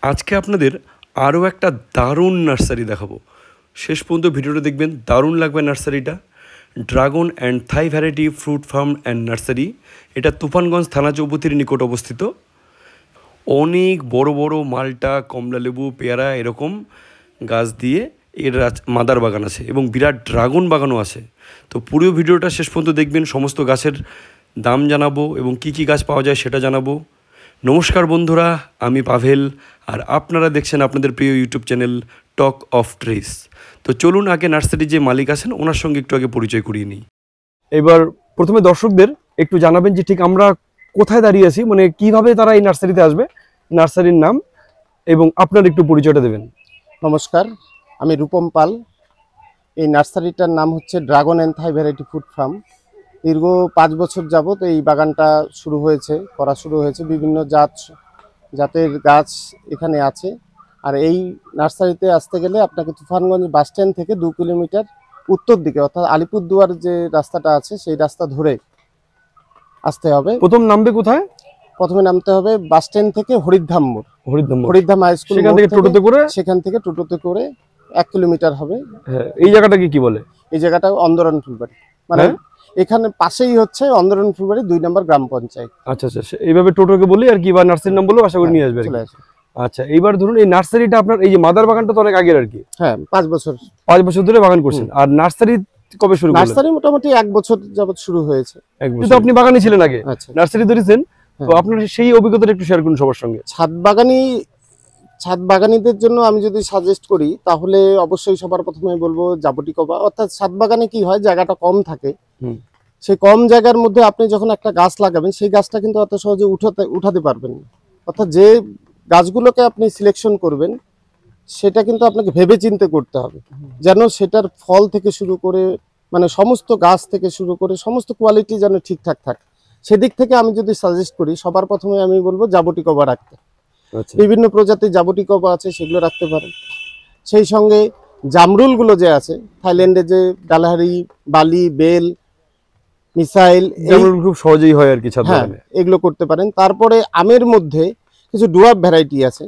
আজকে আপনাদের আরও একটা দারুণ নার্সারি দেখাবো। শেষ পর্যন্ত ভিডিওটা দেখবেন, দারুণ লাগবে নার্সারিটা। Dragon and Thai variety fruit farm and nursery, এটা তুফানগঞ্জ থানা চৌপতির নিকট অবস্থিত। অনেক বড় বড় মালটা, কমলালেবু, পেয়ারা এরকম গাছ দিয়ে এর মাদার বাগান আছে এবং বিরাট ড্রাগন বাগানও আছে। তো পুরো ভিডিওটা শেষ পর্যন্ত দেখবেন, সমস্ত গাছের দাম জানাবো এবং কি কি গাছ পাওয়া যায় সেটা জানাবো। নমস্কার বন্ধুরা, আমি পাভেল আর আপনারা দেখছেন আপনাদের প্রিয় YouTube channel talk of trees. তো চলুন আগে নার্সারির যে মালিক আছেন ওনার সঙ্গে একটু আগে পরিচয় করিয়ে নিই। এবার প্রথমে দর্শকদের একটু জানাবেন যে ঠিক আমরা কোথায় দাঁড়িয়ে আছি, মানে কিভাবে তারা এই নার্সারিতে আসবে, নার্সারির নাম এবং আপনার একটু পরিচয়টা দেবেন। নমস্কার, আমি রূপম পাল। এই নার্সারিটার নাম হচ্ছে dragon and Thai variety food farm. দীর্ঘ 5 বছর যাবত এই বাগানটা করা শুরু হয়েছে। বিভিন্ন জাতের গাছ এখানে আছে। আর এই নার্সারিতে আসতে গেলে আপনাকে তুফানগঞ্জ বাস স্ট্যান্ড থেকে 2 কিলোমিটার উত্তর দিকে, অর্থাৎ আলিপুরদুয়ার যে রাস্তাটা আছে সেই রাস্তা ধরে আসতে হবে। প্রথম নামবে কোথায়? প্রথমে নামতে হবে বাস স্ট্যান্ড থেকে হরিধাম হাই স্কুল, সেখান থেকে টোটোতে করে 1 কিলোমিটার হবে। এই জায়গাটাকে কি বলে? এই জায়গাটা অন্দরন ফুলবাড়ি, মানে এখানে পাশেই হচ্ছে অন্দরন ফুলবাড়ি 2 নম্বর গ্রাম পঞ্চায়েত। আচ্ছা আচ্ছা, এইভাবে টোটোকে বলি আর কি, বা নার্সারির নাম বলবো, আশা করি নিয়ে আসবে। আচ্ছা, এইবার ধরুন এই নার্সারিটা আপনার, এই যে মাদার বাগানটা তো অনেক আগের আর কি। হ্যাঁ, 5 বছর ধরে বাগান করছেন। আর নার্সারি কবে শুরু করলেন? নার্সারি মোটামুটি 1 বছর যাবত শুরু হয়েছে। কিন্তু আপনি বাগানে ছিলেন আগে, নার্সারি ধরেছেন, তো আপনার সেই অভিজ্ঞতাটা একটু শেয়ার করুন সবার সঙ্গে। ছাদ বাগানীদের জন্য আমি যদি সাজেস্ট করি তাহলে অবশ্যই সবার প্রথমে বলবো জাবটিকবা। অর্থাৎ ছাদ বাগানে কি হয়, জায়গাটা কম থাকে। সেই কম জায়গার মধ্যে আপনি যখন একটা গাছ লাগাবেন, সেই গাছটা কিন্তু অত সহজে উঠাতে পারবেন না। অর্থাৎ যে গাছগুলোকে আপনি সিলেকশন করবেন সেটা কিন্তু আপনাকে ভেবে চিন্তে করতে হবে, যেন সেটার ফল থেকে শুরু করে, মানে সমস্ত গাছ থেকে শুরু করে সমস্ত কোয়ালিটি যেন ঠিকঠাক থাকে। সেদিক থেকে আমি যদি সাজেস্ট করি, সবার প্রথমে আমি বলবো জাবটিকবা রাখতে। বিভিন্ন প্রজাতির জাবটিকবা আছে, সেগুলো রাখতে পারেন। সেই সঙ্গে জামরুলগুলো যে আছে, থাইল্যান্ডে যে ডালহারি, বালি, বেল, মিসাইল, খুব সহজেই হয় আর কি ছাদ বাগানে, এগুলো করতে পারেন। তারপরে আমের মধ্যে কিছু ডুয়ার্ফ ভ্যারাইটি আছে,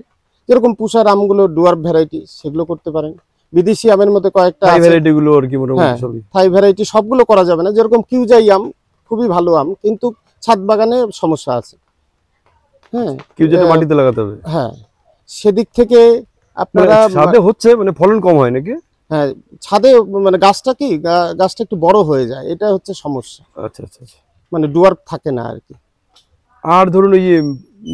যেরকম পুষার আমগুলো ডুয়ার্ফ ভ্যারাইটি, সেগুলো করতে পারেন। বিদেশি আমের মধ্যে কয়েকটা ভ্যারাইটি গুলো আর কি, মোটামুটি থাই ভ্যারাইটি সবগুলো করা যাবে না। যেরকম কিউজাই আম খুবই ভালো আম, কিন্তু ছাদ বাগানে সমস্যা আছে। হ্যাঁ, কিউজাটা মাটিতে লাগাতে হবে। হ্যাঁ, সেদিক থেকে আপনারা ছাদে হচ্ছে, মানে ফলন কম হয় নাকি? হ্যাঁ, ছাদে মানে গাছটা একটু বড় হয়ে যায়, এটা হচ্ছে সমস্যা। আচ্ছা আচ্ছা, মানে ডুয়ার্ফ থাকে না আর কি। আর ধরুন এই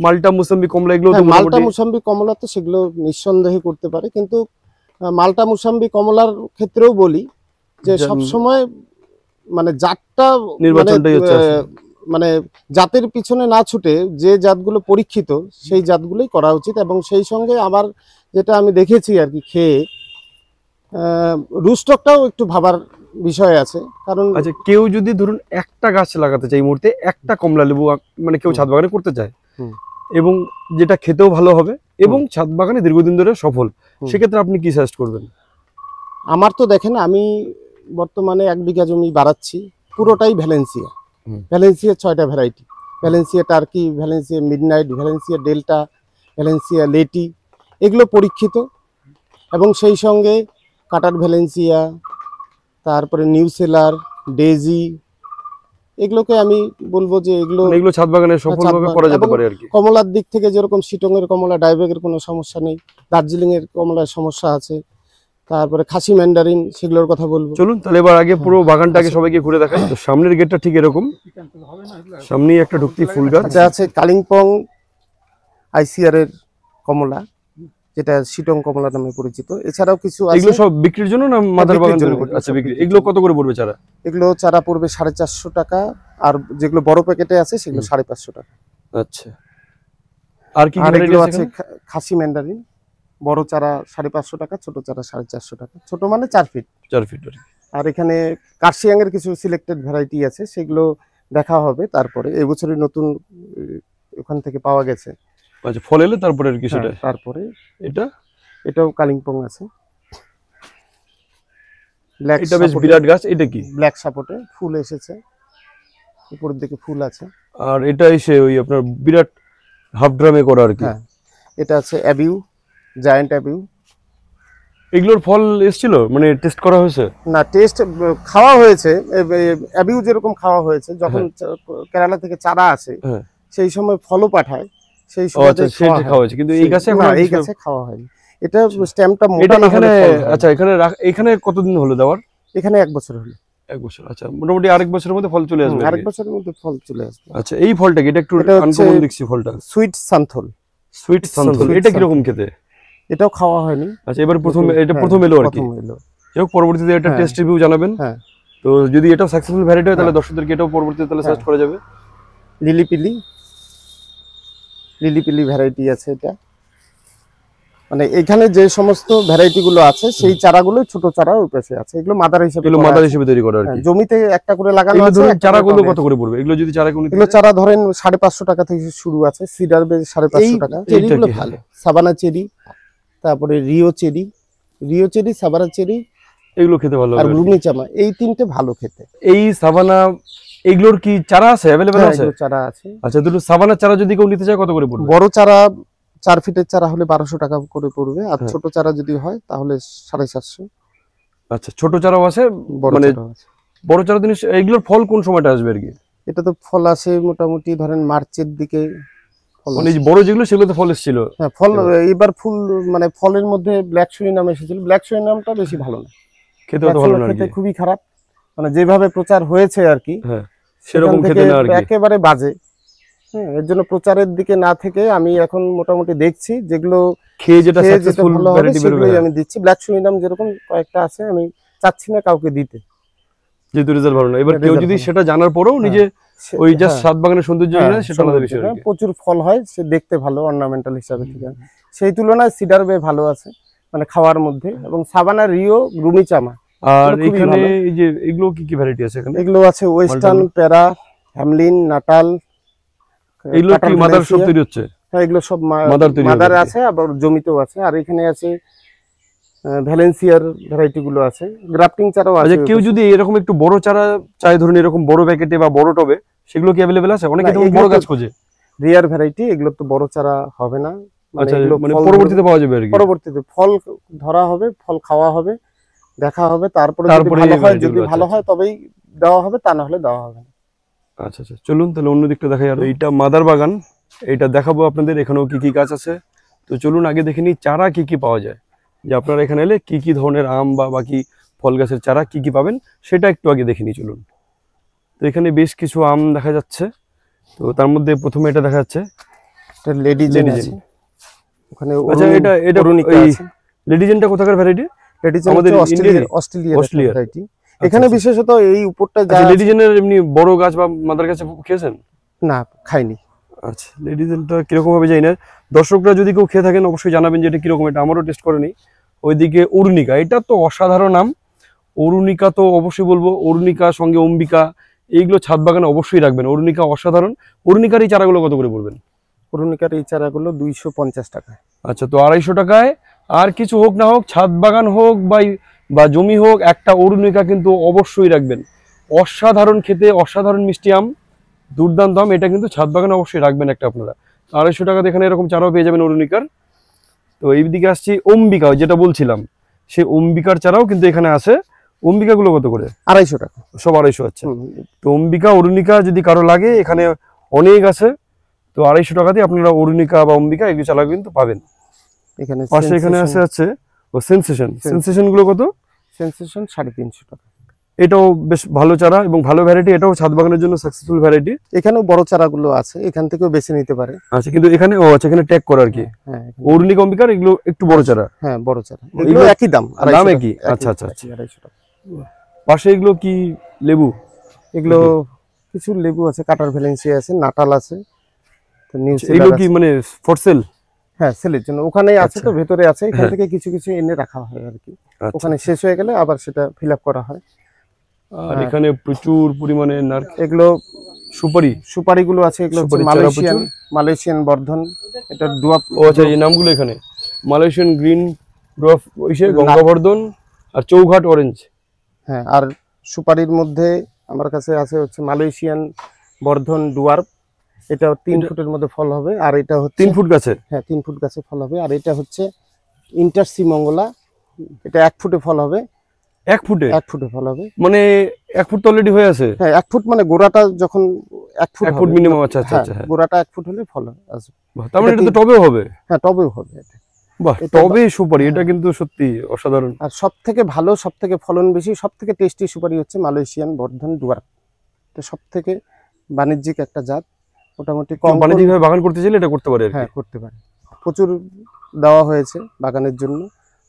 মালটা, মুসাম্বি, কমলা, এগুলো মালটা, মুসাম্বি, কমলা তো সেগুলো নিঃসন্দেহে করতে পারে, কিন্তু মালটা, মুসাম্বি, কমলার ক্ষেত্রেও বলি যে সব সময় মানে জাতটা মানে জাতের পিছনে না ছুটে যে জাতগুলো পরীক্ষিত সেই জাতগুলোই করা উচিত। এবং সেই সঙ্গে আবার যেটা আমি দেখেছি আর কি, খেয়ে রুস্টকটাও একটু ভাবার বিষয় আছে। কারণ আচ্ছা, কেউ যদি ধরুন একটা গাছ লাগাতে চায়, এই মুহূর্তে একটা কমলা লেবু মানে কেউ ছাদ বাগানে করতে চায়, এবং যেটা খেতেও ভালো হবে এবং ছাদ বাগানে দীর্ঘদিন ধরে সফল, সেক্ষেত্রে আপনি কি সাজেস্ট করবেন? আমার তো দেখেন, আমি বর্তমানে 1 বিঘা জমি বাড়াচ্ছি, পুরোটাই ভ্যালেন্সিয়া। 6টা variety, Valencia Turkey, Valencia midnight, Valencia delta, Valencia late, এগুলো পরীক্ষিত। এবং সেই সঙ্গে কাটার ভ্যালেন্সিয়া, তারপরে নিউ সেলার, ডেজি, এগুলোকে আমি বলবো যে এগুলো ছাদ বাগানে সফলভাবে করা যেতে পারে আর কি। কমলার দিক থেকে যেরকম শিটংয়ের কমলা, ডাইবেগের কোনো সমস্যা নেই, দার্জিলিং এর কমলার সমস্যা আছে, তারপরে খাসি ম্যান্ডারিন, সেগুলোর কথা বলবো। চলুন তাহলে এবার আগে পুরো বাগানটাকে সবাইকে ঘুরে দেখাই। তো সামনের গেটটা ঠিক এরকম, সামনেই একটা ঢুকতি ফুল গাছ আছে। কালিম্পং আইসিআর এর কমলা, যেটা শিটং কমলা নামে পরিচিত। এছাড়াও কিছু আছে। এগুলো সব বিক্রির জন্য না মাদার বাগান জন্য? আচ্ছা, বিক্রি। এগুলো কত করে পড়বে চারা? এগুলো চারা পড়বে 450 টাকা, আর যেগুলো বড় প্যাকেটে আছে সেগুলো 550 টাকা। আচ্ছা, আর কি আছে? খাসি ম্যান্ডারিন বড় চারা 550 টাকা, ছোট চারা 450 টাকা। ছোট মানে 4 ফিট। আর এখানে কার্শিয়াং এর কিছু সিলেক্টেড ভ্যারাইটি আছে, সেগুলো দেখা হবে তারপরে। এবছরই নতুন ওখান থেকে পাওয়া গেছে। আচ্ছা, ফল এলে তারপরে আর কি সেটা। তারপরে এটাও কালিম্পং আছে। এটা বেশ বিরাট গাছ। এটা কি? ব্ল্যাক সাপোর্টে ফুল এসেছে, উপরের দিকে ফুল আছে। আর এটা এসে ওই আপনার বিরাট হাফ ড্রামে করা আর কি। এটা আছে অ্যাবিউ, জায়ান্ট অ্যাবিউ। এগুলোর ফল এসেছিল, মানে টেস্ট করা হয়েছে? না, টেস্ট খাওয়া হয়েছে, অ্যাবিউ যেরকম খাওয়া হয়েছে যখন কেরালা থেকে চারা আসে সেই সময় ফলও পাঠায়, সেই সময় সেটা খাওয়া হয়েছে, কিন্তু এই গাছে এখন এই গাছে খাওয়া হয়নি। এটা স্টেমটা মোটা না এখানে। আচ্ছা, এখানে কতদিন হলো দেওয়ার? এখানে 1 বছর হলো। 1 বছর, আচ্ছা, মোটামুটি আরেক বছরের মধ্যে ফল চলে আসবে। আরেক বছরের মধ্যে ফল চলে আসবে। আচ্ছা, এই ফলটা কি? এটা একটু আনকমন দেখছি ফলটা। সুইট সান্থল। সুইট সান্থল, এটা কি রকম খেতে? এটাও খাওয়া হয়নি। আচ্ছা, এবার প্রথম এলো আর কি। যাই পরবর্তীতে এটা টেস্ট রিভিউ জানাবেন। হ্যাঁ, তো যদি এটা সাকসেসফুল ভ্যারাইটি হয় তাহলে দর্শকদেরকে এটাও পরবর্তীতে তাহলে সার্চ করা যাবে। লিলিপিলি ভ্যারাইটি আছে এটা। মানে এখানে যে সমস্ত ভ্যারাইটি গুলো আছে সেই চারাগুলো ছোট চারা ওই পাশে আছে, এগুলো মাদার হিসেবে তৈরি করা আর কি। জমিতে একটা করে লাগানো আছে। চারাগুলো কত করে পড়বে এগুলো যদি চারা কিনতে? এগুলো চারা ধরেন 550 টাকা থেকে শুরু আছে, সিডার বেজ 550 টাকা। চেরিগুলো ভালো, সাবানা চেরি, তারপরে রিও চেরি, সাবানা চেরি, এগুলো খেতে ভালো আর রুমি চামা, এই তিনটে ভালো খেতে। এই সাবানা এগুলোর কি চারা আছে अवेलेबल আছে? এগুলো চারা আছে। আচ্ছা, দুটো সাবানা চারা যদি কেউ নিতে চায় কত করে পড়বে? বড় চারা 4 ফিটের চারা হলে 1200 টাকা করে পড়বে, আর ছোট চারা যদি হয় তাহলে 750। আচ্ছা, ছোট চারাও আছে, মানে বড় চারা জিনিস। এগুলোর ফল কোন সময়টা আসবে আর কি? এটা তো ফল আসে মোটামুটি ধরেন মার্চের দিকে। মানে বড় যেগুলো সেগুলোতে ফল এসেছিল। হ্যাঁ, ফল এবার ফুল, মানে ফলের মধ্যে ব্ল্যাক সুরি নাম এসেছিল। ব্ল্যাক সুরি নামটা বেশি ভালো না, খেতে ভালো না, খেতে খুবই খারাপ। মানে যেভাবে প্রচার হয়েছে আর কি, হ্যাঁ, সেরকম খেতে না আর কি, একেবারে বাজে। হ্যাঁ, এর জন্য প্রচারের দিকে না থেকে আমি এখন মোটামুটি দেখছি যেগুলো খেয়ে যেটা সাকসেসফুল ভ্যারাইটি বেরোবে আমি দিচ্ছি। ব্ল্যাক সুরি নাম যেরকম কয়েকটা আছে, আমি চাচ্ছি না কাউকে দিতে, যেহেতু রেজাল্ট ভালো না। এবার কেউ যদি সেটা জানার পরেও নিজে ওই জাস্ট সাত বাগানের সৌন্দর্য না, সেটা আলাদা বিষয়। প্রচুর ফল হয়, সে দেখতে ভালো, অর্নামেন্টাল হিসাবে ঠিক আছে। সেই তুলনায় সিডার বে ভালো আছে মানে খাওয়ার মধ্যে, এবং সাবানা, রিও, রুমি চামা। আর এখানে এই যে এগুলো কি কি ভ্যারাইটি আছে এখানে? এগুলো আছে ওয়েস্টার্ন, প্যারা, হ্যামলিন, নাটাল। এগুলো কি মাদার সব তৈরি হচ্ছে? হ্যাঁ, এগুলো সব মাদার আছে, আবার জমিতেও আছে। আর এখানে আছে ভ্যালেন্সিয়ার ভ্যারাইটি গুলো আছে, গ্রাফটিং চারাও আছে। কেউ যদি এরকম একটু বড় চারা চাই, ধরুন এরকম বড় প্যাকেটে বা বড় টবে, সেগুলো কি अवेलेबल আছে? অনেকে তো বড় গাছ খোঁজে, রিয়ার ভ্যারাইটি, এগুলো তো বড় চারা হবে না। আচ্ছা, মানে পরবর্তীতে পাওয়া যাবে আর কি। পরবর্তীতে ফল ধরা হবে, ফল খাওয়া হবে, দেখা হবে, তারপরে যদি ভালো হয় তবেই দেওয়া হবে, তা না হলে দেওয়া হবে না। আচ্ছা আচ্ছা, চলুন তাহলে অন্য দিকটা দেখাই। আর এইটা মাদার বাগান, এইটা দেখাবো আপনাদের। এখানেও কি কি গাছ আছে, তো চলুন আগে দেখে নিই চারা কি কি পাওয়া যায়, যে আপনারা এখানে এলে কি কি ধরনের আম বা বাকি ফল গাছের চারা কি কি পাবেন সেটা একটু আগে দেখে নিই চলুন। তো এখানে বেশ কিছু আম দেখা যাচ্ছে, তো তার মধ্যে প্রথমে এটা দেখা যাচ্ছে লেডিজেন আছে ওখানে। আচ্ছা, এটা লেডিজেনটা কোথাকার ভ্যারাইটি? আমাদের অস্ট্রেলিয়া ভ্যারাইটি। এখানে বিশেষত এই উপরটা যা লেডিজেনের এমনি বড় গাছ বা মাদার গাছে খেয়েছেন? না, খাইনি। আচ্ছা, লেডিজেনটা কিরকম হবে জানি না, দর্শকরা যদি কেউ খেয়ে থাকেন অবশ্যই জানাবেন যে এটা কিরকম। এটা আমারও টেস্ট করে নিই। ওইদিকে অরুণিকা, এটা তো অসাধারণ নাম। অরুণিকা তো অবশ্যই বলবো, অরুণিকা সঙ্গে অম্বিকা, এইগুলো ছাদ বাগানে অবশ্যই রাখবেন। অরুণিকা অসাধারণ। অরুণিকার এই চারাগুলো কত করে পড়বেন? অরুণিকার এই চারাগুলো 250 টাকা। আচ্ছা, তো 250 টাকায় আর কিছু হোক না হোক, ছাদ বাগান হোক বা জমি হোক, একটা অরুণিকা কিন্তু অবশ্যই রাখবেন। অসাধারণ খেতে, অসাধারণ মিষ্টি আম, দুর্দান্ত আম। এটা কিন্তু ছাদ বাগানে অবশ্যই রাখবেন একটা আপনারা। 250 টাকাতে এখানে এরকম চারাও পেয়ে যাবেন অরুণিকার। তো এই দিকে আসছি অম্বিকা, যেটা বলছিলাম, সেই অম্বিকার চারাও কিন্তু এখানে আছে। অম্বিকাগুলো কত করে? 250 টাকা, সব 250। আচ্ছা, তো অম্বিকা, অরুণিকা যদি কারো লাগে এখানে অনেক আছে। তো 250 টাকাতে আপনারা অরুণিকা বা অম্বিকা এগুলো চারা কিন্তু পাবেন। এখানে পাশে এখানে আছে ও সেনসেশন গুলো কত? সেনসেশন 350 টাকা। এটাও বেশ ভালো চারা এবং ভালো ভ্যারাইটি, এটাও ছাদ বাগানের জন্য সাকসেসফুল ভ্যারাইটি। এখানেও বড় চারাগুলো আছে, এখান থেকেও বেছে নিতে পারে। আচ্ছা, কিন্তু এখানে আচ্ছা, এখানে ট্যাগ করা আর কি। হ্যাঁ, অরুণিকা, অম্বিকার এগুলো একটু বড় চারা। হ্যাঁ, বড় চারা, এগুলো একই দাম, দাম একই। আচ্ছা আচ্ছা আচ্ছা, 250 টাকা। পাশে এগুলো কি লেবু? এগুলো কিছু লেবু আছে, কাটার ভ্যালেন্সিয়া আছে, নাটাল আছে। তো এগুলো কি মানে ফর সেল? হ্যাঁ, সেলের জন্য। ওখানেই আছে, তো ভেতরে আছে, এখান থেকে কিছু কিছু এনে রাখা হয় আর কি। ওখানে শেষ হয়ে গেলে আবার সেটা ফিল আপ করা হয়। আর এখানে প্রচুর পরিমাণে নারকেল, এগুলো সুপারিগুলো আছে। এগুলো মালয়েশিয়ান বর্ধন, এটা ডুয়াপ। ও আচ্ছা, এই নামগুলো এখানে মালয়েশিয়ান গ্রিন ডুয়াপ, ওইসে গঙ্গাবর্ধন আর চৌঘাট অরেঞ্জ। হ্যাঁ, আর সুপারির মধ্যে আমার কাছে আছে হচ্ছে মালয়েশিয়ান বর্ধন ডুয়ার্প। এটা 3 ফুটের মধ্যে ফল হবে। আর এটা হচ্ছে 3 ফুট গাছে? হ্যাঁ, 3 ফুট গাছে ফল হবে। আর এটা হচ্ছে ইন্টার সি মঙ্গলা, এটা 1 ফুটে ফল হবে। 1 ফুটে? 1 ফুটে ফল হবে, মানে 1 ফুট তো অলরেডি হয়ে আছে। হ্যাঁ 1 ফুট মানে গোড়াটা যখন 1 ফুট 1 ফুট মিনিমাম। আচ্ছা আচ্ছা আচ্ছা, হ্যাঁ গোড়াটা 1 ফুট হলে ফল আসবে। তার মানে এটা তো টবেও হবে? হ্যাঁ টবেও হবে এটা। বাহ, টবে সুপারি, এটা কিন্তু সত্যি অসাধারণ। আর সবথেকে ভালো, সবথেকে ফলন বেশি, সবথেকে টেস্টি সুপারি হচ্ছে মালয়েশিয়ান বর্ধন ডুয়ার্ফ। এটা সবথেকে বাণিজ্যিক একটা জাত, মোটামুটি কম বাণিজ্যিকভাবে বাগান করতে চাইলে এটা করতে পারে। হ্যাঁ করতে পারে, প্রচুর দেওয়া হয়েছে বাগানের জন্য।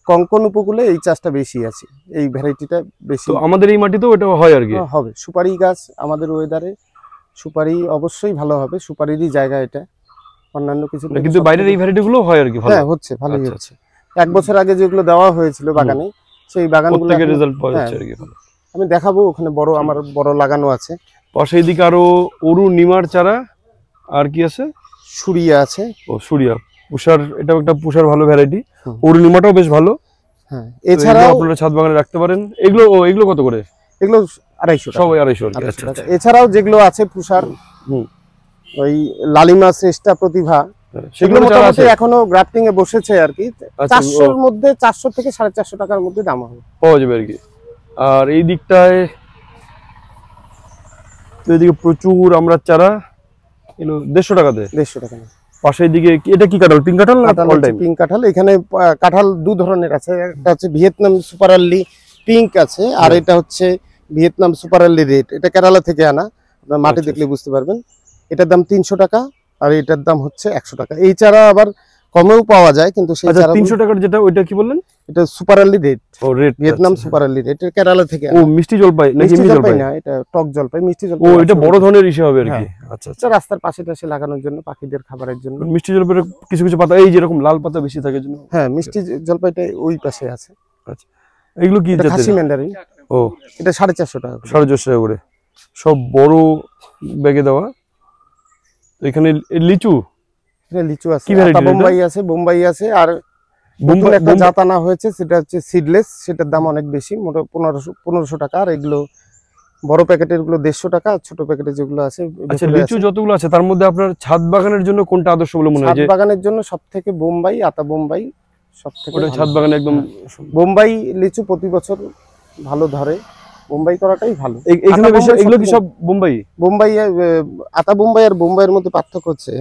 কঙ্কন উপকূলে এই চাষটা বেশি আছে, এই ভ্যারাইটিটা বেশি। তো আমাদের এই মাটিতেও এটা হয় আর কি? হবে, সুপারি গাছ আমাদের ওয়েদারে সুপারি অবশ্যই ভালো হবে, সুপারিরই জায়গা এটা, অন্যান্য কিছু। কিন্তু বাইরের এই ভ্যারাইটি গুলো হয় আর কি? হ্যাঁ হচ্ছে, ভালোই হচ্ছে। 1 বছর আগে যেগুলো দেওয়া হয়েছিল বাগানে, সেই বাগানগুলো থেকে রেজাল্ট পাওয়া যাচ্ছে আর কি। আমি দেখাবো, ওখানে বড় আমার বড় লাগানো আছে। পাশে এইদিকে আরো অরু নিমার চারা, আর কি আছে? সুরিয়া আছে। ও সুরিয়া, পুষার, এটাও একটা পুষার ভালো ভ্যারাইটি। অরু নিমাটাও বেশ ভালো। হ্যাঁ, এছাড়াও আপনারা ছাদ বাগানে রাখতে পারেন। এগুলো এগুলো কত করে? এগুলো 250 টাকা। সবাই 250। আচ্ছা আচ্ছা। এছাড়াও যেগুলো আছে পুষার, ওই লালিমা শ্রেষ্ঠা প্রতিভা, সেগুলো মোটামুটি এখনো গ্রাফটিং এ বসেছে আর কি। 400 এর মধ্যে, 400 থেকে 450 টাকার মধ্যে দাম হবে, পাওয়া যাবে আর কি। আর এই দিকটায় তো এদিকে প্রচুর আমরা চারা, এগুলো 150 টাকাতে। 150 টাকা। পাশের দিকে এটা কি কাঁঠাল? পিঙ্ক কাঁঠাল না অল টাইম? পিঙ্ক কাঁঠাল। এখানে কাঁঠাল দু ধরনের আছে, একটা হচ্ছে ভিয়েতনাম সুপার আর্লি পিঙ্ক আছে, আর এটা হচ্ছে ভিয়েতনাম সুপার আর্লি রেড। এটা কেরালা থেকে আনা, আপনারা মাটি দেখলে বুঝতে পারবেন। এটার দাম 300 টাকা, আর এটার দাম হচ্ছে 100 টাকা। এই চারা আবার কমেও পাওয়া যায়, কিন্তু সেই চারা 300 টাকার যেটা, ওইটা কি বললেন? এটা সুপার আর্লি রেড। ও red, Vietnam super early red, এটা কেরালা থেকে। ও মিষ্টি জলপাই নাকি এমনি জলপাই? না, এটা টক জলপাই, মিষ্টি জলপাই। ও এটা বড় ধরনের ইসে হবে আর কি। আচ্ছা আচ্ছা। রাস্তার পাশে টাশে লাগানোর জন্য, পাখিদের খাবারের জন্য। মিষ্টি জলপাইয়ের কিছু কিছু পাতা এই যেরকম লাল পাতা বেশি থাকে জন্য। হ্যাঁ, মিষ্টি জলপাইটা ওই পাশে আছে। আচ্ছা, এগুলো কি জাতের? খাসি ম্যান্ডারিন। ও এটা 450 টাকা। 450 টাকা করে, সব বড় ব্যাগে দেওয়া। এখানে লিচু, লিচু আছে, বোম্বাই আছে, বোম্বাই আছে। আর নতুন একটা জাত আনা হয়েছে, সেটা হচ্ছে সিডলেস, সেটার দাম অনেক বেশি, মোট 1500 টাকা। আর এগুলো বড় প্যাকেটের গুলো 150 টাকা, ছোট প্যাকেটে যেগুলো আছে। আচ্ছা, লিচু যতগুলো আছে তার মধ্যে আপনার ছাদ বাগানের জন্য কোনটা আদর্শ বলে মনে হয়? ছাদ বাগানের জন্য সবথেকে বোম্বাই, আতা বোম্বাই সবথেকে। ওটা ছাদ বাগানে একদম বোম্বাই লিচু প্রতি বছর ভালো ধরে, বোম্বাই করাটাই ভালো। এইখানে বেশি এগুলো কি সব বোম্বাই? বোম্বাই, আতা বোম্বাই আর বোম্বাইয়ের মধ্যে পার্থক্য হচ্ছে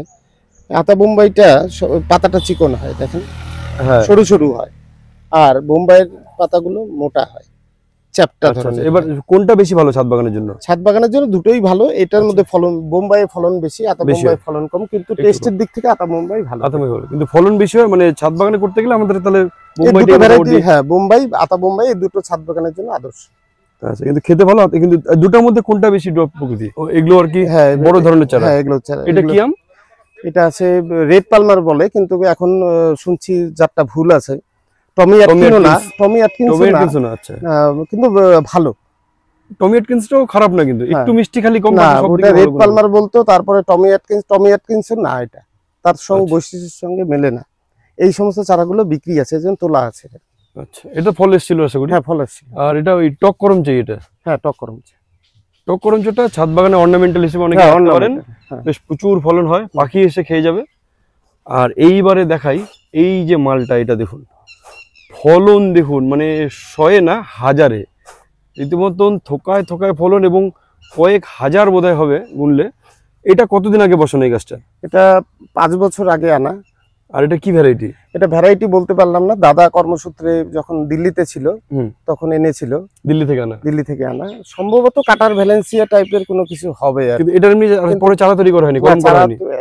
আতা বোম্বাইটা পাতাটা চিকন হয়, দেখেন, সরু সরু হয়, আর বোম্বাইয়ের পাতাগুলো মোটা হয়, চ্যাপ্টা ধরনের। এবার কোনটা বেশি ভালো ছাদ বাগানের জন্য? ছাদ বাগানের জন্য দুটোই ভালো। এটার মধ্যে ফলন, বোম্বাইয়ে ফলন বেশি, আতা বোম্বাইয়ে ফলন কম, কিন্তু টেস্টের দিক থেকে আতা বোম্বাই ভালো। আতা বোম্বাই ভালো, কিন্তু ফলন বেশি হয়। মানে ছাদ বাগানে করতে গেলে আমাদের তাহলে বোম্বাইটা ভ্যারাইটি, হ্যাঁ বোম্বাই, আতা বোম্বাই, এই দুটো ছাদ বাগানের জন্য আদর্শ। আচ্ছা, কিন্তু খেতে ভালো। কিন্তু দুটোর মধ্যে কোনটা বেশি ড্রপ প্রকৃতি? এগুলো আর কি বড় ধরনের চারা। হ্যাঁ, এগুলো চারা। এটা কি আম? এটা আছে রেড পালমার বলে, কিন্তু এখন শুনছি জাতটা ভুল আছে। টমি অ্যাটকিনস না, টমি অ্যাটকিনস না। আচ্ছা, কিন্তু ভালো। টমি অ্যাটকিনসটাও খারাপ না, কিন্তু একটু মিষ্টি খালি কম। না, ওটা রেড পালমার বলতো, তারপরে টমি অ্যাটকিনস না, এটা তার সঙ্গে বৈশিষ্ট্যের সঙ্গে মেলে না। এই সমস্ত চারাগুলো বিক্রি আছে, যেমন তোলা আছে। আচ্ছা, এটা ফল এসেছিল আশা করি? হ্যাঁ, ফল এসেছিল। আর এটা ওই টক করমচা, এটা? হ্যাঁ, টক করমচা। টক করমচাটা ছাদ বাগানে অর্নামেন্টাল হিসেবে অনেকে রাখতে পারেন, বেশ প্রচুর ফলন হয়, পাখি এসে খেয়ে যাবে। আর এইবারে দেখাই এই যে মালটা, এটা দেখুন ফলন, দেখুন মানে 100 না 1000-এ রীতিমতন থোকায় থোকায় ফলন, এবং কয়েক হাজার বোধহয় হবে গুনলে। এটা কতদিন আগে বসানো এই গাছটা? এটা 5 বছর আগে আনা। আর এটা কি ভ্যারাইটি? এটা ভ্যারাইটি বলতে পারলাম না, দাদা কর্মসূত্রে যখন দিল্লিতে ছিল তখন এনেছিল। দিল্লি থেকে আনা সম্ভবত কাটার ভ্যালেন্সিয়া টাইপের কোনো কিছু হবে। কিন্তু এটা এমনি পরে চারা তৈরি করা হয়নি,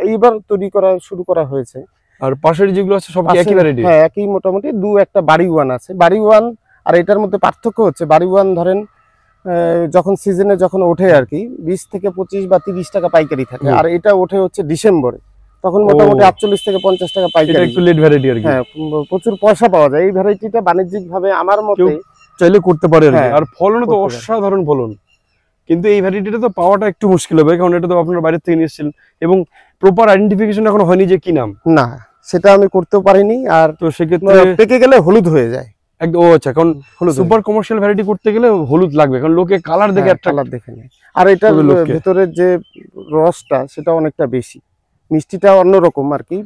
এইবার তৈরি করা শুরু করা হয়েছে। আর পাশের যেগুলো আছে সব কি একই ভ্যারাইটি? হ্যাঁ, একই, মোটামুটি দু একটা বাড়ি ওয়ান আছে। বাড়ি ওয়ান আর এটার মধ্যে পার্থক্য হচ্ছে, বাড়ি ওয়ান ধরেন যখন সিজনে যখন ওঠে আর কি 20 থেকে 25 বা 30 টাকা পাইকারি থাকে, আর এটা ওঠে হচ্ছে ডিসেম্বরে, তখন মোটামুটি 48 থেকে 50 টাকা পাইকারি। এটা একটু লেট ভ্যারাইটি আর কি। হ্যাঁ, প্রচুর পয়সা পাওয়া যায় এই ভ্যারাইটিটা বাণিজ্যিক ভাবে, আমার মতে চাইলে করতে পারে আর কি। আর ফলনও তো অসাধারণ ফলন, কিন্তু এই ভ্যারাইটিটা তো পাওয়াটা একটু মুশকিল হবে, কারণ এটা তো আপনার বাইরে থেকে নিয়ে এসেছিলেন, এবং প্রপার আইডেন্টিফিকেশন এখন হয়নি যে কি নাম। না, সেটা আমি করতেও পারিনি। আর তো সেক্ষেত্রে পেকে গেলে হলুদ হয়ে যায় একদম। ও আচ্ছা, কারণ সুপার কমার্শিয়াল ভ্যারাইটি করতে গেলে হলুদ লাগবে, কারণ লোকে কালার দেখে কালার দেখে নেয়। আর এটার ভেতরের যে রসটা সেটা অনেকটা বেশি, মিষ্টিটা অন্যরকম আর কি,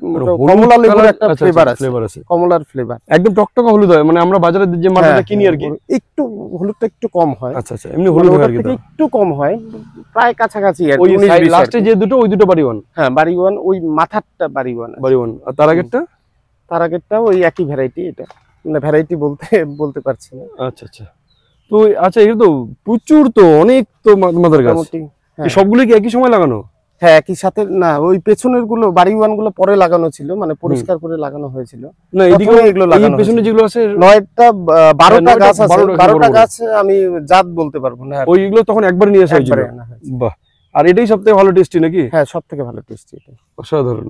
কমলা লেবুর একটা ফ্লেভার আছে, কমলার ফ্লেভার, একদম টকটকা হলুদ হয়, মানে আমরা বাজারে যে মালটা কিনি আর কি, একটু হলুদটা একটু কম হয়। আচ্ছা আচ্ছা, এমনি হলুদ হয় আর কি, একটু কম হয়, প্রায় কাছাকাছি আর ওই লাস্টে যে দুটো, ওই দুটো বাড়ি ওয়ান। হ্যাঁ বাড়ি ওয়ান, ওই মাথারটা বাড়ি ওয়ান, আর তার আগেরটা ওই একই ভ্যারাইটি। এটা মানে ভ্যারাইটি বলতে পারছি না। আচ্ছা আচ্ছা, তো আচ্ছা এটা তো প্রচুর, তো অনেক তো মাদার গাছ, সবগুলো কি একই সময় লাগানো? হ্যাঁ একই সাথে না, ওই পেছনের গুলো বাড়ি ওয়ান গুলো পরে লাগানো ছিল, মানে পরিষ্কার করে লাগানো হয়েছিল। না এদিকে এগুলো লাগানো, পেছনে যেগুলো আছে 9টা 12টা গাছ আছে, 12টা গাছ আমি জাত বলতে পারবো না, ওইগুলো তখন একবার নিয়ে আসা হয়েছিল। বাহ, আর এটাই সবথেকে ভালো টেস্টি নাকি? হ্যাঁ সবথেকে ভালো টেস্টি এটা, অসাধারণ।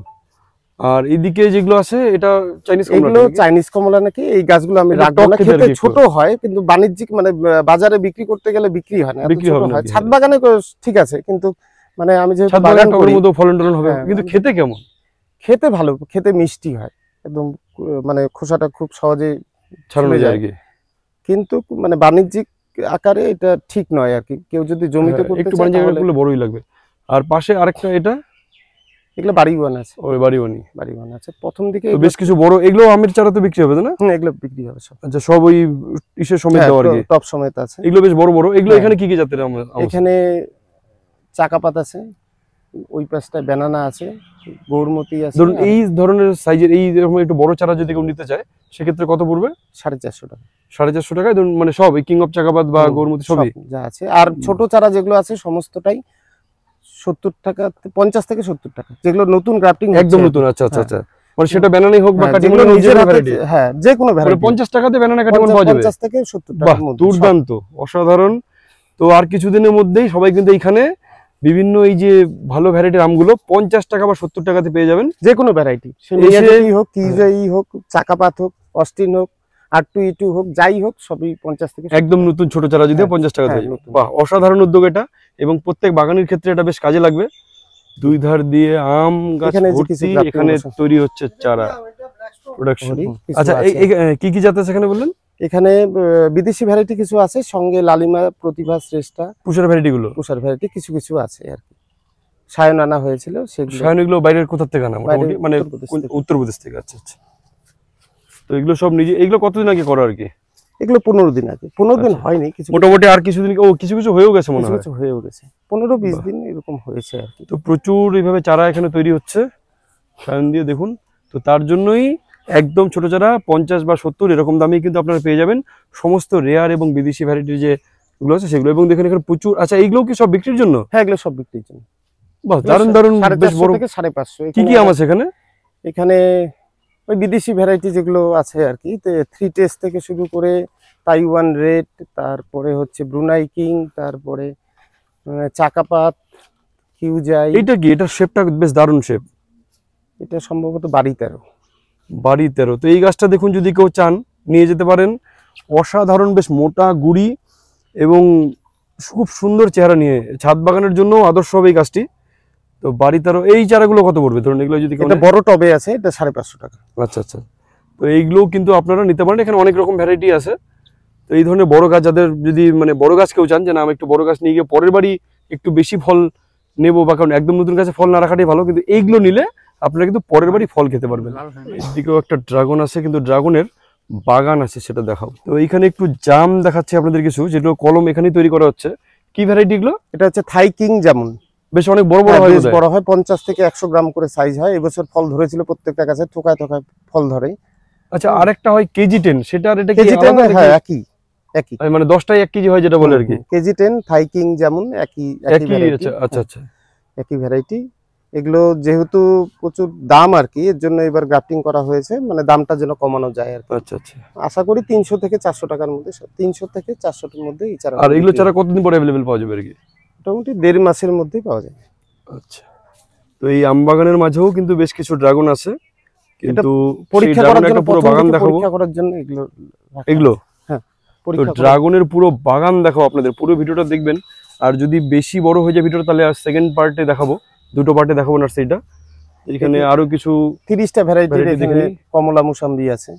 আর এইদিকে যেগুলো আছে এটা চাইনিজ কমলা, এগুলো চাইনিজ কমলা নাকি। এই গাছগুলো আমি রাখবো না, খেতে ছোট হয় কিন্তু বাণিজ্যিক মানে বাজারে বিক্রি করতে গেলে বিক্রি হয় না, বিক্রি হয়। ছাদ বাগানে ঠিক আছে, কিন্তু মানে আমি যে বাগান করি ফলন টলন হবে, কিন্তু খেতে কেমন? খেতে ভালো, খেতে মিষ্টি হয় একদম, মানে খোসাটা খুব সহজে ছাড়ানো যায় আর কি, কিন্তু মানে বাণিজ্যিক আকারে এটা ঠিক নয় আর কি। কেউ যদি জমিতে করতে একটু বাণিজ্যিক করলে বড়ই লাগবে। আর পাশে আরেকটা, এটা এগুলো বাড়ি ওয়ান আছে, ওই বাড়ি ওয়ান আছে প্রথম দিকে বেশ কিছু বড়। এগুলো আমের চারা তো বিক্রি হবে না? এগুলো বিক্রি হবে সব। আচ্ছা, সব ওই ইসের সমেত দেওয়া আর কি, টপ সমেত আছে। এগুলো বেশ বড় বড়। এগুলো এখানে কি কি জাতের আম? এখানে চাকাপাত আছে, ওই পাশটা ব্যানানা আছে, গৌরমতি আছে। ধরুন এই ধরনের সাইজের এই রকম একটু বড় চারা যদি কেউ নিতে চায় সেক্ষেত্রে কত পড়বে? 450 টাকা। 450 টাকায় ধরুন, মানে সব কিং অফ চাকাপাত বা গৌরমতি সবই যা আছে। আর ছোট চারা যেগুলো আছে সমস্তটাই 70 টাকা, 50 থেকে 70 টাকা, যেগুলো নতুন গ্রাফটিং একদম নতুন। আচ্ছা আচ্ছা আচ্ছা, মানে সেটা ব্যানানাই হোক বা কাটিং হোক, নিজের ভ্যারাইটি। হ্যাঁ যে কোনো ভ্যারাইটি 50 টাকাতে ব্যানানা কাটিং পাওয়া যাবে, 50 থেকে 70 টাকার মধ্যে। দুর্দান্ত, অসাধারণ। তো আর কিছুদিনের মধ্যেই সবাই কিন্তু এইখানে বিভিন্ন এই যে ভালো ভ্যারাইটির আমগুলো 50 টাকা বা 70 টাকাতে পেয়ে যাবেন, যে কোনো ভ্যারাইটি, মিয়াজাকি হোক, কিজাই হোক, চাকাপাত হোক, অস্টিন হোক, R2E2 হোক, যাই হোক সবই 50 থেকে একদম নতুন ছোট চারা যদি 50 টাকা পেয়ে যাবেন। বাহ, অসাধারণ উদ্যোগ এটা, এবং প্রত্যেক বাগানের ক্ষেত্রে এটা বেশ কাজে লাগবে। দুই ধার দিয়ে আম গাছ ভর্তি, এখানে তৈরি হচ্ছে চারা প্রোডাকশন। আচ্ছা, কি কি জাত আছে এখানে বললেন? এখানে বিদেশি ভ্যারাইটি কিছু আছে, সঙ্গে লালিমা, প্রতিভা, শ্রেষ্ঠা, পুষার ভ্যারাইটি গুলো, পুষার ভ্যারাইটি কিছু কিছু আছে আর কি। সায়ন আনা হয়েছিল, সেগুলো সায়নগুলো বাইরের কোথা থেকে আনা? মোটামুটি মানে উত্তরপ্রদেশ থেকে। আচ্ছা আচ্ছা, তো এগুলো সব নিজে, এগুলো কতদিন আগে করো আর কি? এগুলো 15 দিন আগে, 15 দিন হয়নি, কিছু মোটামুটি আর কিছুদিন, ও কিছু কিছু হয়েও গেছে মনে হয়, কিছু হয়েও গেছে, 15-20 দিন এরকম হয়েছে আর কি। তো প্রচুর এইভাবে চারা এখানে তৈরি হচ্ছে সায়ন দিয়ে, দেখুন। তো তার জন্যই একদম ছোট চারা 50 বা 70 এরকম দামে কিন্তু আপনারা পেয়ে যাবেন সমস্ত রেয়ার এবং বিদেশি ভ্যারাইটির যেগুলো আছে সেগুলো। এবং দেখুন এখানে প্রচুর। আচ্ছা, এইগুলো কি সব বিক্রির জন্য? হ্যাঁ এগুলো সব বিক্রির জন্য। বাহ, দারুণ দারুণ, বেশ বড় থেকে 550। কি কি আম আছে এখানে? এখানে ওই বিদেশি ভ্যারাইটি যেগুলো আছে আর কি, 3 টেস্ট থেকে শুরু করে তাইওয়ান রেড, তারপরে হচ্ছে ব্রুনাই কিং, তারপরে চাকাপাত, কিউজাই। এটা কি? এটা শেপটা বেশ দারুণ শেপ। এটা সম্ভবত বাড়ি 13। তো এই গাছটা দেখুন, যদি কেউ চান নিয়ে যেতে পারেন। অসাধারণ, বেশ মোটা গুড়ি এবং খুব সুন্দর চেহারা নিয়ে, ছাদ বাগানের জন্য আদর্শ হবে এই গাছটি। তো বাড়ি 13। এই চারাগুলো কত পড়বে ধরুন এগুলো যদি? এটা বড় টবে আছে, এটা 550 টাকা। আচ্ছা আচ্ছা, তো এইগুলো কিন্তু আপনারা নিতে পারেন, এখানে অনেক রকম ভ্যারাইটি আছে। তো এই ধরনের বড় গাছ যাদের, যদি মানে বড় গাছ কেউ চান যে না আমি একটু বড় গাছ নিয়ে গিয়ে পরের বাড়ি একটু বেশি ফল নেবো, বা কারণ একদম নতুন গাছে ফল না রাখাটাই ভালো, কিন্তু এইগুলো নিলে আপনারা কিন্তু পরের বাড়ি ফল খেতে পারবেন। এদিকেও একটা ড্রাগন আছে, কিন্তু ড্রাগনের বাগান আছে, সেটা দেখাও। তো এইখানে একটু জাম দেখাচ্ছে আপনাদের কিছু, যেগুলো কলম এখানেই তৈরি করা হচ্ছে। কি ভ্যারাইটি এগুলো? এটা হচ্ছে থাই কিং যেমন, বেশ অনেক বড় বড় হয়, বেশ বড় হয়, 50 থেকে 100 গ্রাম করে সাইজ হয়। এবছর ফল ধরেছিল প্রত্যেকটা গাছে, থোকায় থোকায় ফল ধরে। আচ্ছা, আরেকটা হয় কেজি 10, সেটা আর এটা কি আলাদা? হ্যাঁ একই, মানে 10টাই 1 কেজি হয় যেটা বলে আর কি। কেজি 10 থাই কিং যেমন একই। আচ্ছা আচ্ছা আচ্ছা, একই ভ্যারাইটি। এগুলো যেহেতু প্রচুর দাম আর কি, এর জন্য এবার গ্রাফটিং করা হয়েছে, মানে দামটা যেন কমানো যায় আর কি। আচ্ছা আচ্ছা, আশা করি 300 থেকে 400 টাকার মধ্যে, 300 থেকে 400 টাকার মধ্যে এই চারা। আর এগুলো চারা কতদিন পরে अवेलेबल পাওয়া যাবে আর কি? মোটামুটি 1.5 মাসের মধ্যেই পাওয়া যাবে। আচ্ছা, তো এই আম বাগানের মাঝেও কিন্তু বেশ কিছু ড্রাগন আছে, কিন্তু পরীক্ষা করার জন্য পুরো বাগান দেখাবো। পরীক্ষা করার জন্য এগুলো হ্যাঁ, তো ড্রাগনের পুরো বাগান দেখাবো আপনাদের, পুরো ভিডিওটা দেখবেন। আর যদি বেশি বড় হয়ে যায় ভিডিওটা, তাহলে সেকেন্ড পার্টে দেখাবো, দুটো পার্টে দেখাবো নার্সারিটা। এখানে আরো কিছু 30টা ভ্যারাইটির এখানে কমলা মুসাম্বি আছে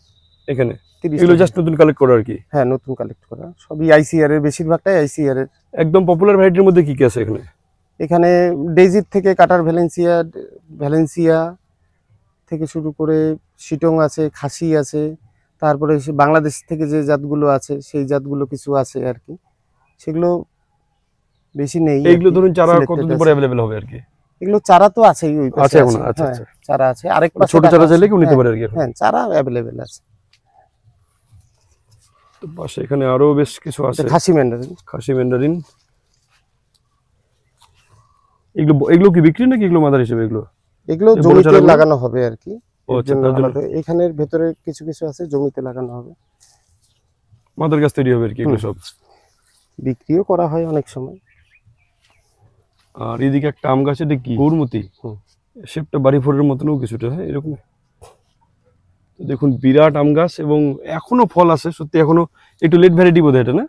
এখানে। এগুলো জাস্ট নতুন কালেক্ট করা আর কি? হ্যাঁ নতুন কালেক্ট করা, সবই আইসিআর এর, বেশিরভাগটাই আইসিআর এর। একদম পপুলার ভ্যারাইটির মধ্যে কি কি আছে এখানে? এখানে ডেজির থেকে কাটার ভ্যালেন্সিয়া থেকে শুরু করে শিটং আছে, খাসি আছে, তারপরে বাংলাদেশ থেকে যে জাতগুলো আছে সেই জাতগুলো কিছু আছে আর কি, সেগুলো বেশি নেই। এইগুলো ধরুন চারা কতদিন পরে अवेलेबल হবে আর কি? এগুলো চারা তো আছেই, ওই পাশে আছে এখন। আচ্ছা হ্যাঁ, আচ্ছা, চারা আছে, আরেক পাশে ছোট চারা চাইলে কেউ নিতে পারে আর কি? হ্যাঁ, চারা অ্যাভেলেবেল আছে। তো পাশে এখানে আরো বেশ কিছু আছে। খাসি ম্যান্ডারিন। খাসি ম্যান্ডারিন এগুলো কি বিক্রি নাকি এগুলো মাদার হিসেবে? এগুলো জমিতে লাগানো হবে আর কি। ও আচ্ছা, তার জন্য এখানের ভেতরে কিছু কিছু আছে জমিতে লাগানো হবে, মাদার গাছ তৈরি হবে আর কি। এগুলো সব বিক্রিও করা হয় অনেক সময়। আর এদিকে একটা আম গাছ, এটা কি গৌরমতি? শেপটা বাড়ি ফোরের মতনও কিছুটা, হ্যাঁ এরকম। দেখুন বিরাট আম গাছ এবং এখনো ফল আছে সত্যি, এখনো একটু লেট ভ্যারাইটি বোধহয় এটা, না?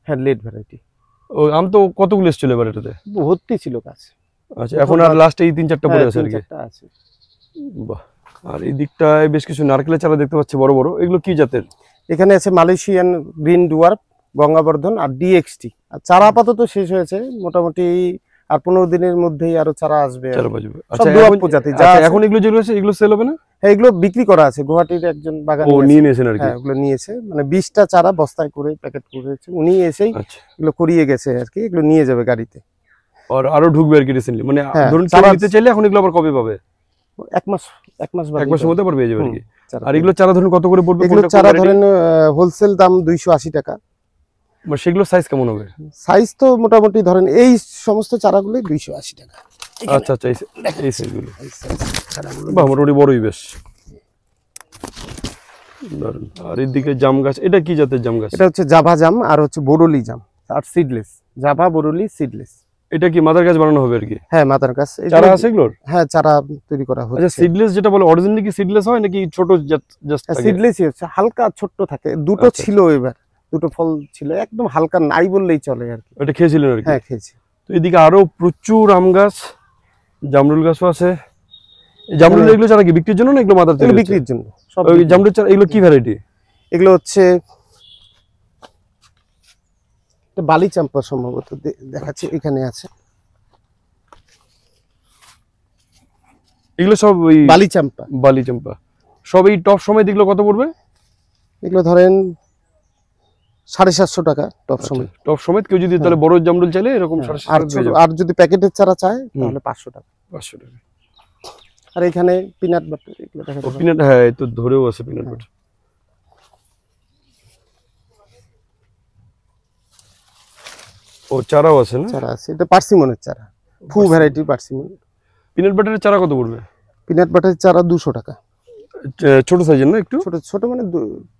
হ্যাঁ, লেট ভ্যারাইটি। ও আম তো কতগুলো এসেছিল এবার এটাতে? ভর্তি ছিল গাছ। আচ্ছা, এখন আর লাস্টে এই 3-4টা পড়ে আছে আর কি। বাহ। আর এই দিকটায় বেশ কিছু নারকেলের চারা দেখতে পাচ্ছি বড় বড়। এগুলো কি জাতের? এখানে আছে মালয়েশিয়ান গ্রিন ডুয়ার্ফ, গঙ্গাবর্ধন আর ডিএক্সটি। আর চারা আপাতত শেষ হয়েছে, মোটামুটি আর 15 দিনের মধ্যেই আরো চারা আসবে। আচ্ছা, এখন এগুলো যেগুলো আছে এগুলো সেল হবে না? হ্যাঁ, এগুলো বিক্রি করা আছে। গুয়াহাটির একজন বাগানি নিয়ে নিয়েছেন আর কি। হ্যাঁ, ওগুলো নিয়েছে, মানে 20টা চারা বস্তায় করে প্যাকেট করেছে উনি, এসেই এগুলো করিয়ে গেছে আর কি। এগুলো নিয়ে যাবে গাড়িতে। আর আরো ঢুকবে আর কি রিসেন্টলি, মানে ধরুন চারা নিতে চাইলে এখন এগুলো আবার কবে পাবে? এক মাসের মধ্যে আবার পেয়ে যাবে আর কি। আর এগুলো চারা ধরুন কত করে পড়বে? এগুলো চারা ধরেন হোলসেল দাম 280 টাকা। মানে সেগুলো সাইজ কেমন হবে? সাইজ তো মোটামুটি ধরেন এই সমস্ত চারাগুলোই 280 টাকা। আচ্ছা আচ্ছা, এই সাইজগুলো বাহ, মোটামুটি বড়ই বেশ। আর এদিকে জাম গাছ, এটা কি জাতের জাম গাছ? এটা হচ্ছে জাভা জাম আর হচ্ছে বোরলি জাম আর সিডলেস। জাভা, বোরলি, সিডলেস। এটা কি মাদার গাছ বানানো হবে আর কি? হ্যাঁ, মাদার গাছ। চারা আছে এগুলোর? হ্যাঁ, চারা তৈরি করা হচ্ছে। আচ্ছা, সিডলেস যেটা বলে অরিজিনালি কি সিডলেস হয় নাকি ছোট জাস্ট? সিডলেসই হচ্ছে, হালকা ছোট থাকে। দুটো ছিল, এবার দুটো ফল ছিল, একদম হালকা, নাই বললেই চলে আর কি। এটা খেয়েছিলেন আর কি? হ্যাঁ, খেয়েছি। তো এদিকে আরো প্রচুর আম গাছ, জামরুল গাছও আছে। জামরুল এগুলো চারা কি বিক্রির জন্য না এগুলো মাদার তৈরি? বিক্রির জন্য সব। ওই জামরুল চারা এগুলো কি ভ্যারাইটি? এগুলো হচ্ছে বালি চাম্পা, সম্ভবত দেখাচ্ছি, এখানে আছে। এগুলো সব ওই বালি চাম্পা। সব এই টপ সময় দেখলো কত পড়বে? এগুলো ধরেন 750 টাকা টপ সময়। টপ সময় কেউ যদি তাহলে বড় জামরুল চাইলে এরকম 750 আর যদি প্যাকেটের চারা চায় তাহলে 500 টাকা। 500 টাকা। আর এখানে পিনাট বাটার, এগুলো দেখা যাচ্ছে। পিনাট, হ্যাঁ এই তো ধরেও আছে পিনাট বাটার। ও চারাও আছে না? চারা আছে, এটা পার্সিমনের চারা, ফু ভ্যারাইটি পার্সিমন। পিনাট বাটারের চারা কত পড়বে? পিনাট বাটারের চারা 200 টাকা। ছোট সাইজের না? একটু ছোট মানে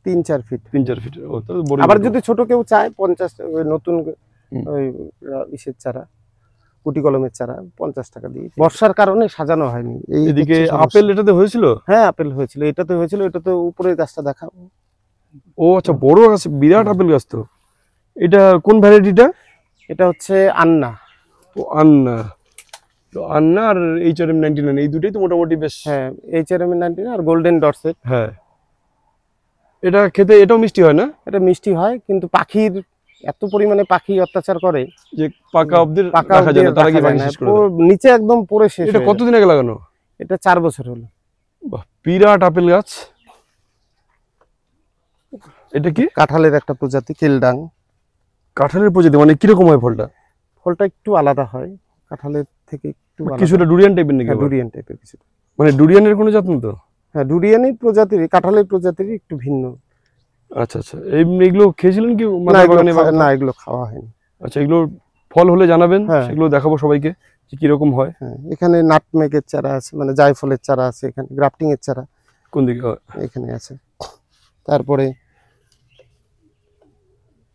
3-4 ফিট। 3-4 ফিট। ও তাহলে বড়। আবার যদি ছোট কেউ চায় 50, ওই নতুন ওই ইসের চারা, কুটি কলমের চারা 50 টাকা দিয়ে। বর্ষার কারণে সাজানো হয়নি। এইদিকে আপেল এটাতে হয়েছিল? হ্যাঁ, আপেল হয়েছিল, এটাতে হয়েছিল। এটা তো উপরের গাছটা দেখাও। ও আচ্ছা, বড় গাছ, বিরাট আপেল গাছ তো। এটা কোন ভ্যারাইটিটা? এটা হচ্ছে আন্না। ও আন্না। তো আন্না আর HRM 99 এই দুটোই তো মোটামুটি বেশ। হ্যাঁ, HRM 99 আর গোল্ডেন ডটসেট। হ্যাঁ, এটা খেতে এটাও মিষ্টি হয় না? এটা মিষ্টি হয়, কিন্তু পাখির এত পরিমাণে পাখি অত্যাচার করে যে পাকা অবধি রাখা যায় না, তার আগে পাখি শেষ করে দেয়। নিচে একদম পড়ে শেষ। এটা কতদিন আগে লাগানো? এটা 4 বছর হলো। বাহ, বিরাট আপেল গাছ। এটা কি? কাঁঠালের একটা প্রজাতি, কেলডাং। কাঁঠালের প্রজাতি মানে কিরকম হয় ফলটা? ফলটা একটু আলাদা হয় কাঁঠালের থেকে, একটু কিছুটা ডুরিয়ান টাইপের নাকি? ডুরিয়ান টাইপের কিছু। মানে ডুরিয়ানের কোনো জাত না তো? হ্যাঁ, ডুরিয়ানের প্রজাতির, কাঁঠালের প্রজাতির একটু ভিন্ন। আচ্ছা আচ্ছা, এগুলো খেয়েছিলেন কি? না, এগুলো খাওয়া হয়নি। আচ্ছা, এগুলো ফল হলে জানাবেন, সেগুলো দেখাবো সবাইকে যে কিরকম হয়। হ্যাঁ, এখানে নাটমেগের চারা আছে, মানে জায়ফলের চারা আছে এখানে, গ্রাফটিং এর চারা কোন দিকে? এখানে আছে। তারপরে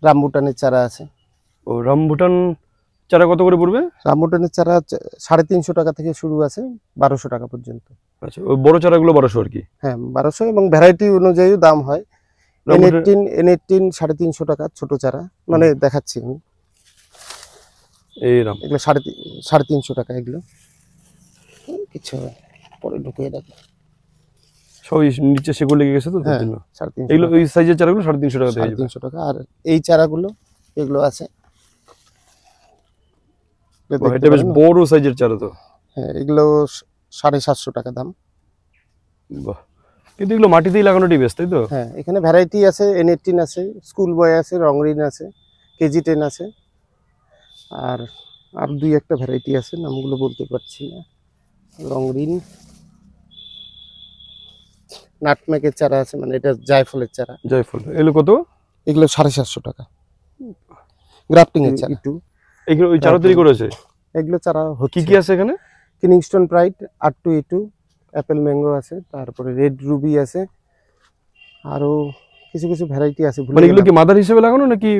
রামবুটানের চারা আছে। ও রামবুটান চারা কত করে পড়বে? রামবুটানের চারা 350 টাকা থেকে শুরু আছে, 1200 টাকা পর্যন্ত। আচ্ছা, ওই বড় চারাগুলো 1200 আর কি? হ্যাঁ, 1200, এবং ভ্যারাইটি অনুযায়ী দাম হয়। N18 350 টাকা ছোট চারা, মানে দেখাচ্ছি আমি। এগুলো 350 টাকা। এগুলো কিছু পরে ঢুকিয়ে রাখি, সবই নিচে সেগুলো লেগে গেছে তো, তার জন্য। এগুলো ওই সাইজের চারাগুলো 350 টাকা দিয়ে 350 টাকা। আর এই চারাগুলো, এগুলো আছে থাকলে এটা দেখতে বেশ পারেন। বড় সাইজের চারা তো। হ্যাঁ, এগুলো 750 টাকা দাম। বাহ, কিন্তু এগুলো মাটিতেই লাগানোটাই বেশ, তাই তো? হ্যাঁ, এখানে ভ্যারাইটি আছে, N18 আছে, স্কুল বয় আছে, রংরিন আছে, KG10 আছে, আর আর 2-1টা ভ্যারাইটি আছে, নামগুলো বলতে পারছি না। রংরিন, নাটমেকের চারা আছে, মানে এটা জায়ফলের চারা। জয়ফল এগুলো কত? এগুলো 750 টাকা গ্রাফটিং এর চারা। এগুলো ওই চারা তৈরি করেছে? এগুলো চারা কি হচ্ছে কি আছে এখানে? Kingston pride, R2A2, Apple mango আছে, তারপরে রেড রুবি আছে, আরো কিছু কিছু ভ্যারাইটি আছে। মানে এগুলো কি মাদার হিসেবে লাগানো নাকি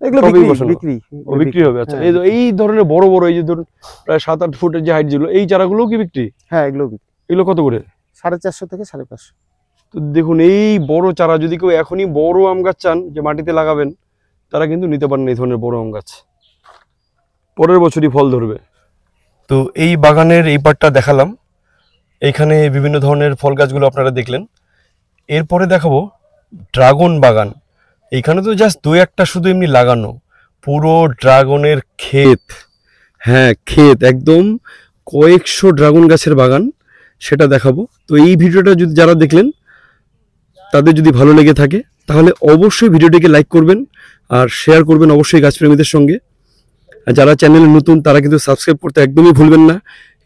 এগুলো টবেই বিক্রি বসানো? বিক্রি ও বিক্রি হবে। আচ্ছা, হ্যাঁ। এই ধরনের বড় বড়, এই যে ধরুন প্রায় 7-8 ফুটের যে হাইট, যেগুলো এই চারাগুলো কি বিক্রি? হ্যাঁ, এগুলো বিক্রি। এগুলো কত করে? 450 থেকে 550। তো দেখুন, এই বড় চারা যদি কেউ এখনই বড় আম গাছ চান যে মাটিতে লাগাবেন, তারা কিন্তু নিতে পারেন এই ধরনের বড় আম গাছ, পরের বছরই ফল ধরবে। তো এই বাগানের এই পার্টটা দেখালাম, এইখানে বিভিন্ন ধরনের ফল গাছগুলো আপনারা দেখলেন। এরপরে দেখাবো ড্রাগন বাগান। এইখানে তো জাস্ট 2-1টা শুধু এমনি লাগানো, পুরো ড্রাগনের ক্ষেত। হ্যাঁ, ক্ষেত একদম কয়েকশো ড্রাগন গাছের বাগান, সেটা দেখাবো। তো এই ভিডিওটা যদি যারা দেখলেন তাদের যদি ভালো লেগে থাকে তাহলে অবশ্যই ভিডিওটিকে লাইক করবেন আর শেয়ার করবেন অবশ্যই গাছপ্রেমীদের সঙ্গে। আর যারা চ্যানেলে নতুন তারা কিন্তু সাবস্ক্রাইব করতে একদমই ভুলবেন না।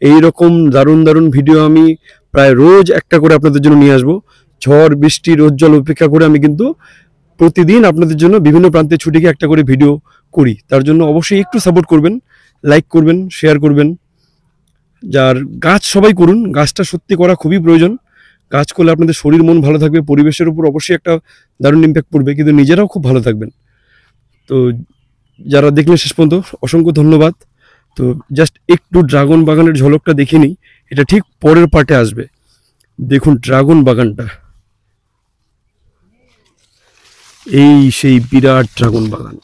এই রকম দারুণ দারুণ ভিডিও আমি প্রায় রোজ একটা করে আপনাদের জন্য নিয়ে আসবো। ঝড় বৃষ্টি রোদ জল উপেক্ষা করে আমি কিন্তু প্রতিদিন আপনাদের জন্য বিভিন্ন প্রান্তে ছুটিকে একটা করে ভিডিও করি। তার জন্য অবশ্যই একটু সাপোর্ট করবেন, লাইক করবেন, শেয়ার করবেন। যার গাছ সবাই করুন, গাছটা সত্যি করা খুবই প্রয়োজন। কাজ করলে আপনাদের শরীর মন ভালো থাকবে, পরিবেশের উপর অবশ্যই একটা দারুণ ইম্প্যাক্ট পড়বে, কিন্তু নিজেরাও খুব ভালো থাকবেন। তো যারা দেখলেন শেষ পর্যন্ত অসংখ্য ধন্যবাদ। তো জাস্ট একটু ড্রাগন বাগানের ঝলকটা দেখে নিই, এটা ঠিক পরের পার্টে আসবে। দেখুন ড্রাগন বাগানটা, এই সেই বিরাট ড্রাগন বাগান,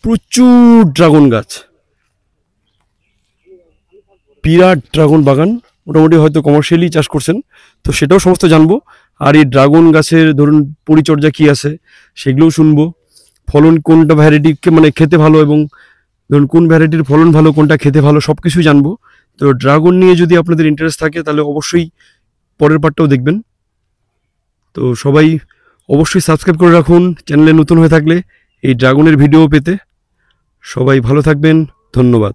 প্রচুর ড্রাগন গাছ, বিরাট ড্রাগন বাগান। মোটামুটি হয়তো কমার্শিয়ালি চাষ করছেন, তো সেটাও সমস্ত জানবো। আর এই ড্রাগন গাছের ধরুন পরিচর্যা কি আছে সেগুলোও শুনবো। ফলন কোনটা ভ্যারাইটিকে মানে খেতে ভালো, এবং ধরুন কোন ভ্যারাইটির ফলন ভালো, কোনটা খেতে ভালো, সব কিছুই জানবো। তো ড্রাগন নিয়ে যদি আপনাদের ইন্টারেস্ট থাকে তাহলে অবশ্যই পরের পার্টটাও দেখবেন। তো সবাই অবশ্যই সাবস্ক্রাইব করে রাখুন চ্যানেলে নতুন হয়ে থাকলে এই ড্রাগনের ভিডিও পেতে। সবাই ভালো থাকবেন, ধন্যবাদ।